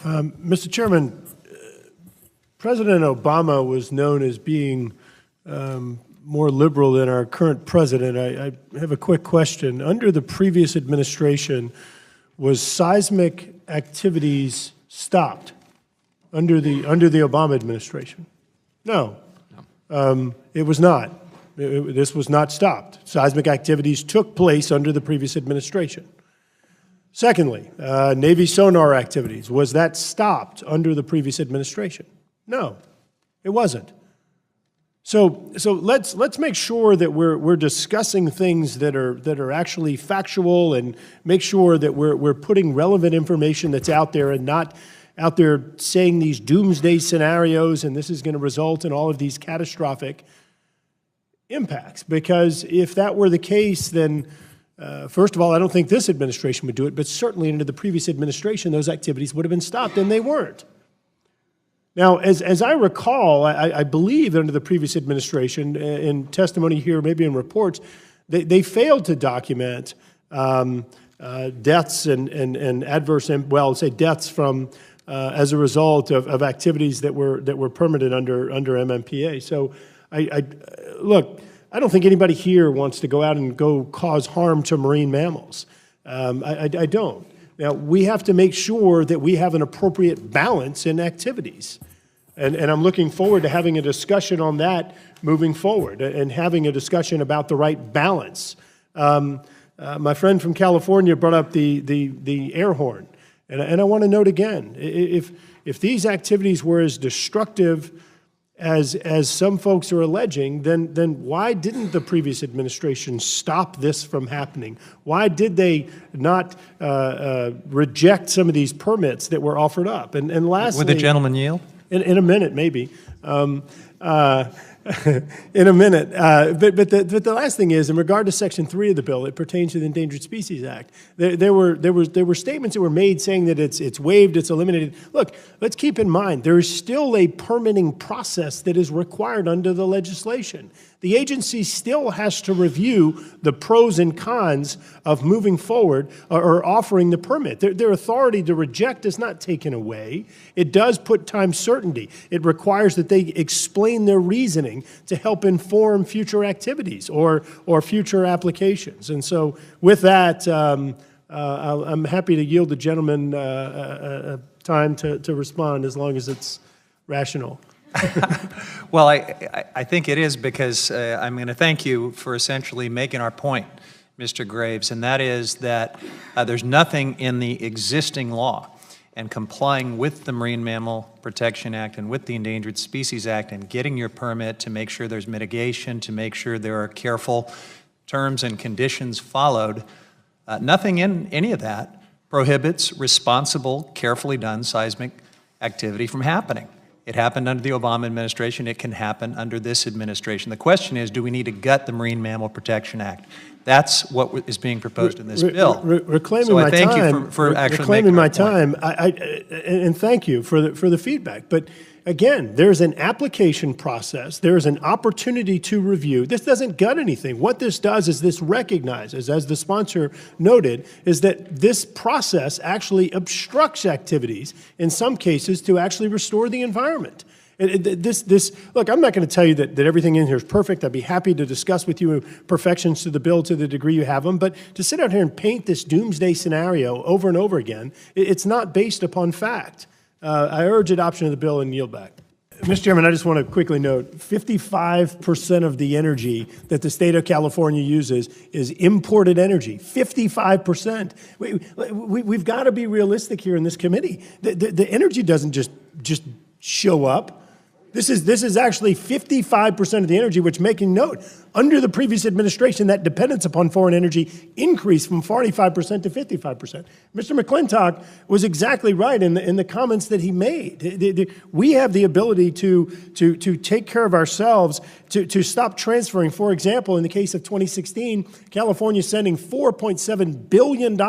Mr. Chairman, President Obama was known as being more liberal than our current president. I have a quick question. Under the previous administration, was seismic activities stopped under the Obama administration? No. It was not. This was not stopped. Seismic activities took place under the previous administration. Secondly, Navy sonar activities, was that stopped under the previous administration? No, it wasn't. So let's make sure that we're discussing things that are actually factual, and make sure that we're putting relevant information that's out there, and not out there saying these doomsday scenarios and this is going to result in all of these catastrophic impacts. Because if that were the case, then first of all, I don't think this administration would do it, but certainly under the previous administration, those activities would have been stopped, and they weren't. Now, as I recall, I believe under the previous administration, in testimony here, maybe in reports, they failed to document deaths and adverse, well, say deaths from as a result of activities that were permitted under MMPA. So, look, I don't think anybody here wants to go out and go cause harm to marine mammals. I don't. Now, we have to make sure that we have an appropriate balance in activities. And I'm looking forward to having a discussion on that moving forward, and having a discussion about the right balance. My friend from California brought up the air horn. And I want to note again, if these activities were as destructive as some folks are alleging, then why didn't the previous administration stop this from happening? Why did they not reject some of these permits that were offered up? And lastly, would the gentleman yield? In a minute, maybe. In a minute. But the last thing is, in regard to Section 3 of the bill, it pertains to the Endangered Species Act. There were statements that were made saying that it's waived, it's eliminated. Look, let's keep in mind, there is still a permitting process that is required under the legislation. The agency still has to review the pros and cons of moving forward or offering the permit. Their authority to reject is not taken away. It does put time certainty. It requires that they explain their reasoning to help inform future activities or future applications. And so with that, I'm happy to yield the gentleman time to respond, as long as it's rational. Well, I think it is, because I'm going to thank you for essentially making our point, Mr. Graves, and that is that there's nothing in the existing law and complying with the Marine Mammal Protection Act and with the Endangered Species Act and getting your permit to make sure there's mitigation, to make sure there are careful terms and conditions followed. Nothing in any of that prohibits responsible, carefully done seismic activity from happening. It happened under the Obama administration. It can happen under this administration. The question is, do we need to gut the Marine Mammal Protection Act? That's what is being proposed in this bill. Reclaiming my time. So I thank you for actually reclaiming my time. And thank you for the feedback. But again, there's an application process. There's an opportunity to review. This doesn't gut anything. What this does is this recognizes, as the sponsor noted, is that this process actually obstructs activities in some cases to actually restore the environment. Look, I'm not going to tell you that everything in here is perfect. I'd be happy to discuss with you perfections to the bill to the degree you have them. But to sit out here and paint this doomsday scenario over and over again, it's not based upon fact. I urge adoption of the bill and yield back. Mr. Chairman, I just want to quickly note, 55% of the energy that the state of California uses is imported energy. 55%. We've got to be realistic here in this committee. The energy doesn't just show up. This is actually 55% of the energy, which, making note, under the previous administration, that dependence upon foreign energy increased from 45% to 55%. Mr. McClintock was exactly right in the comments that he made. We have the ability to take care of ourselves, to stop transferring. For example, in the case of 2016, California sending $4.7 billion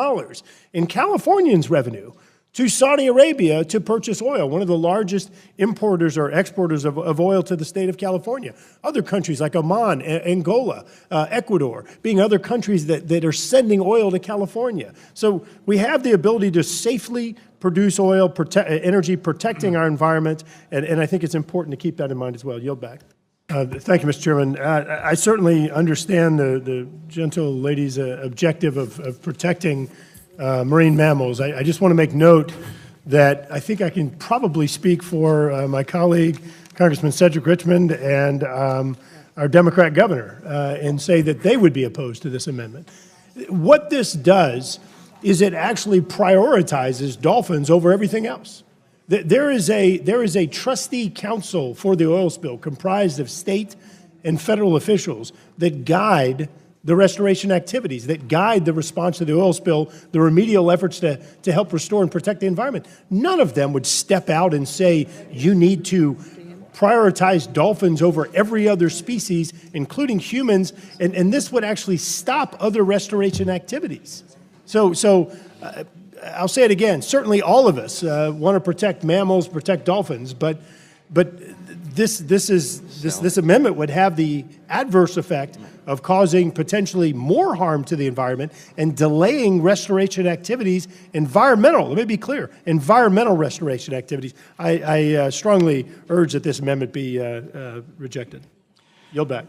in Californians' revenue to Saudi Arabia to purchase oil, one of the largest importers or exporters of oil to the state of California. Other countries like Oman, Angola, Ecuador, being other countries that are sending oil to California. So we have the ability to safely produce oil, energy, protecting our environment, and I think it's important to keep that in mind as well. Yield back. Thank you, Mr. Chairman. I certainly understand the gentle lady's objective of protecting marine mammals. I just want to make note that I think I can probably speak for my colleague, Congressman Cedric Richmond, and our Democrat governor, and say that they would be opposed to this amendment. What this does is it actually prioritizes dolphins over everything else. There is a trustee council for the oil spill comprised of state and federal officials that guide the restoration activities, that guide the response to the oil spill, the remedial efforts to help restore and protect the environment. None of them would step out and say, you need to prioritize dolphins over every other species, including humans, and this would actually stop other restoration activities. So I'll say it again, certainly all of us want to protect mammals, protect dolphins, but this amendment would have the adverse effect of causing potentially more harm to the environment and delaying restoration activities, let me be clear, environmental restoration activities. I strongly urge that this amendment be rejected. Yield back.